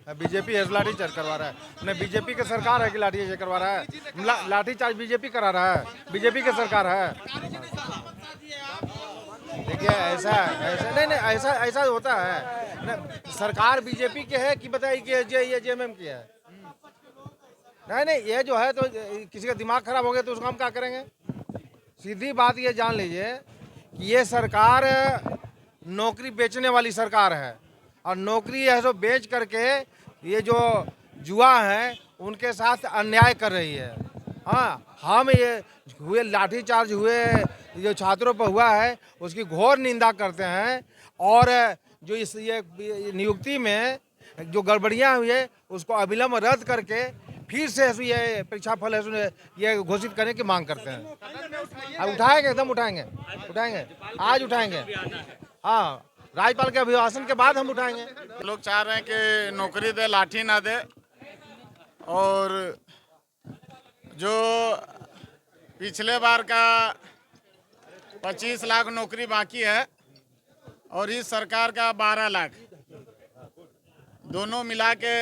BJP है, लाठी charge करवा रहा है। नहीं, बीजेपी की सरकार है कि लाठी चार्ज करवा रहा है? लाठी चार्ज बीजेपी करा रहा है, बीजेपी की सरकार है। देखिए ऐसा ऐसा नहीं नहीं ऐसा ऐसा होता है ना। सरकार बीजेपी के है कि बताइए कि ये जेएमएम की है? नहीं नहीं, ये जो है तो किसी का दिमाग खराब हो गया तो उसको हम क्या करेंगे? सीधी बात ये जान लीजिए कि ये सरकार नौकरी बेचने वाली सरकार है, और नौकरी है जो बेच करके ये जो जुआ है उनके साथ अन्याय कर रही है। हाँ, हम ये हुए लाठीचार्ज हुए जो छात्रों पर हुआ है उसकी घोर निंदा करते हैं, और जो इस ये नियुक्ति में जो गड़बड़ियाँ हुई है उसको अविलंब रद्द करके फिर से ये परीक्षा फल है ये घोषित करने की मांग करते हैं। अब उठाएंगे, एकदम उठाएंगे, उठाएंगे, आज उठाएंगे। हाँ, राज्यपाल के अभिभाषण के बाद हम उठाएंगे। लोग चाह रहे हैं कि नौकरी दे, लाठी ना दे, और जो पिछले बार का 25 लाख नौकरी बाकी है और इस सरकार का 12 लाख, दोनों मिला के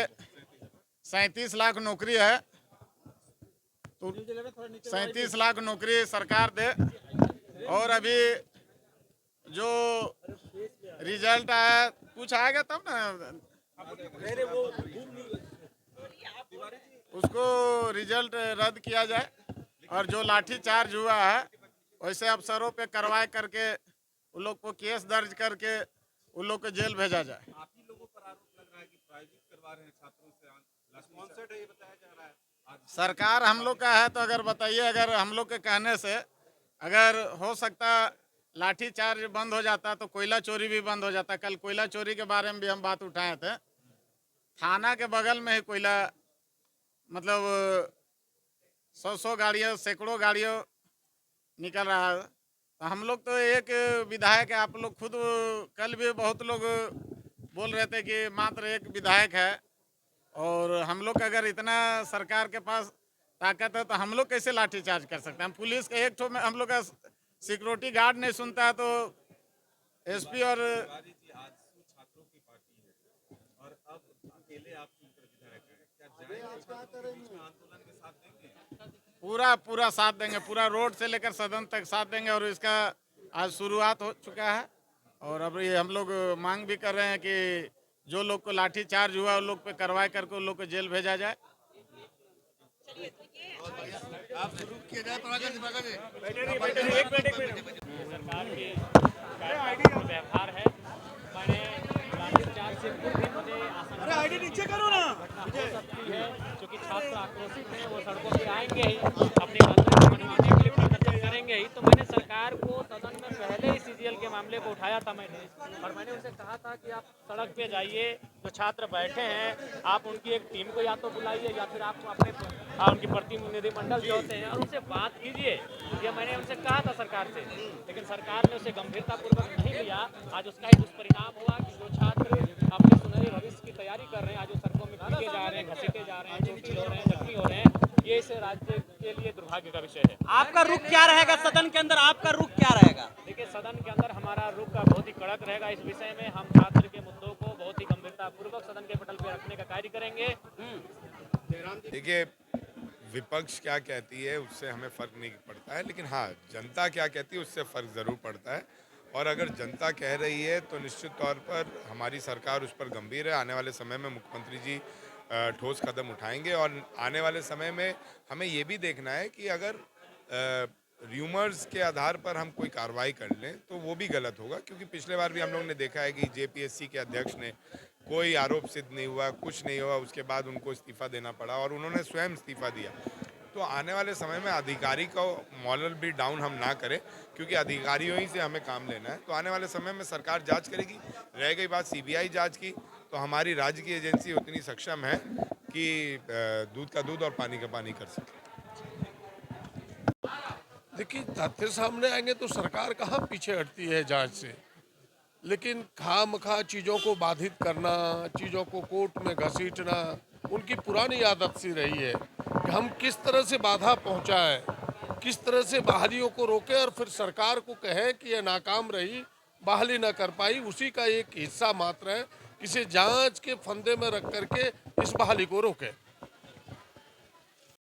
37 लाख नौकरी है। तो 37 लाख नौकरी सरकार दे, और अभी जो रिजल्ट आया, कुछ आएगा तब ना उसको रिजल्ट रद्द किया जाए, और जो लाठी चार्ज हुआ है वैसे अफसरों पे कार्रवाई करके उन लोग को केस दर्ज करके उन लोग को जेल भेजा जाए। आप ही लोगों पर आरोप लग रहा है कि प्रायोजित करवा रहे हैं छात्रों से, स्पॉन्सर्ड है ये बताया जा रहा है। सरकार हम लोग का है तो अगर बताइए, अगर हम लोग के कहने से अगर हो सकता लाठी चार्ज बंद हो जाता तो कोयला चोरी भी बंद हो जाता। कल कोयला चोरी के बारे में भी हम बात उठाए थे। थाना के बगल में ही कोयला, मतलब 100 गाड़ियों, सैकड़ों गाड़ियों निकल रहा है। तो हम लोग तो एक विधायक है, आप लोग खुद कल भी बहुत लोग बोल रहे थे कि मात्र एक विधायक है, और हम लोग अगर इतना सरकार के पास ताकत है तो हम लोग कैसे लाठी चार्ज कर सकते हैं? हम पुलिस के एक ठो में हम लोग का सिक्योरिटी गार्ड नहीं सुनता है तो एसपी और छात्रों की पार्टी है और अब अकेले आप चुनकर विधायक हैं, क्या जाएंगे छात्रों के बीच में आंदोलन के साथ देंगे? पूरा साथ देंगे, पूरा रोड से लेकर सदन तक साथ देंगे। और इसका आज शुरुआत हो चुका है, और अब ये हम लोग मांग भी कर रहे हैं कि जो लोग को लाठी चार्ज हुआ उन लोग पे कार्रवाई करके उन लोग को जेल भेजा जाए। आप शुरू किया जाए सरकार के व्यवहार है। मैंने लाठीचार्ज से पूर्व मुझे आशंका नीचे करो ना हो सकती है, क्योंकि छात्र आक्रोशित हैं, वो सड़कों पे आएंगे ही, अपने मंत्री को मनवाने के लिए प्रदर्शन करेंगे ही। तो मैंने सरकार को सदन में पहले ही सीजीएल के मामले को उठाया था मैंने, और मैंने उनसे कहा था कि आप सड़क पे जाइए, जो छात्र बैठे हैं आप उनकी एक टीम को या तो बुलाइए या फिर आप अपने उनकी प्रतिनिधिमंडल जो होते हैं और उनसे बात कीजिए। ये मैंने उनसे कहा था सरकार से, लेकिन सरकार ने उसे गंभीरतापूर्वक नहीं लिया। आज उसका ही दुष्परिणाम हुआ कि जो छात्र अपने सुनहरे भविष्य की तैयारी कर रहे हैं आज वो सड़कों में पीटे जा रहे हैं, घसीटे जा रहे हैं, चोटिल हो रहे हैं, जख्मी हो रहे हैं। ये इस राज्य के लिए दुर्भाग्य का विषय है। आपका रुख क्या रहेगा सदन के अंदर, आपका रुख क्या रहेगा? देखिए, सदन के अंदर हमारा रुख बहुत ही कड़क रहेगा। इस विषय में हम छात्र के मुद्दों को बहुत ही गंभीरतापूर्वक सदन के पटल पर रखने का कार्य करेंगे। देखिए, विपक्ष क्या कहती है उससे हमें फ़र्क नहीं पड़ता है, लेकिन हाँ, जनता क्या कहती है उससे फ़र्क ज़रूर पड़ता है। और अगर जनता कह रही है तो निश्चित तौर पर हमारी सरकार उस पर गंभीर है। आने वाले समय में मुख्यमंत्री जी ठोस कदम उठाएंगे, और आने वाले समय में हमें ये भी देखना है कि अगर र्यूमर्स के आधार पर हम कोई कार्रवाई कर लें तो वो भी गलत होगा, क्योंकि पिछले बार भी हम लोग ने देखा है कि जेपीएससी के अध्यक्ष ने कोई आरोप सिद्ध नहीं हुआ, कुछ नहीं हुआ, उसके बाद उनको इस्तीफा देना पड़ा, और उन्होंने स्वयं इस्तीफा दिया। तो आने वाले समय में अधिकारी का मॉरल भी डाउन हम ना करें, क्योंकि अधिकारियों ही से हमें काम लेना है। तो आने वाले समय में सरकार जांच करेगी। रह गई बात सीबीआई जांच की, तो हमारी राज्य की एजेंसी उतनी सक्षम है कि दूध का दूध और पानी का पानी कर सके। देखिए, तथ्य सामने आएंगे तो सरकार कहाँ पीछे हटती है जांच से, लेकिन खामखा चीज़ों को बाधित करना, चीज़ों को कोर्ट में घसीटना उनकी पुरानी आदत सी रही है कि हम किस तरह से बाधा पहुंचाएं, किस तरह से बहालियों को रोकें और फिर सरकार को कहें कि यह नाकाम रही, बहाली न कर पाई। उसी का एक हिस्सा मात्र है किसी जांच के फंदे में रख करके इस बहाली को रोके।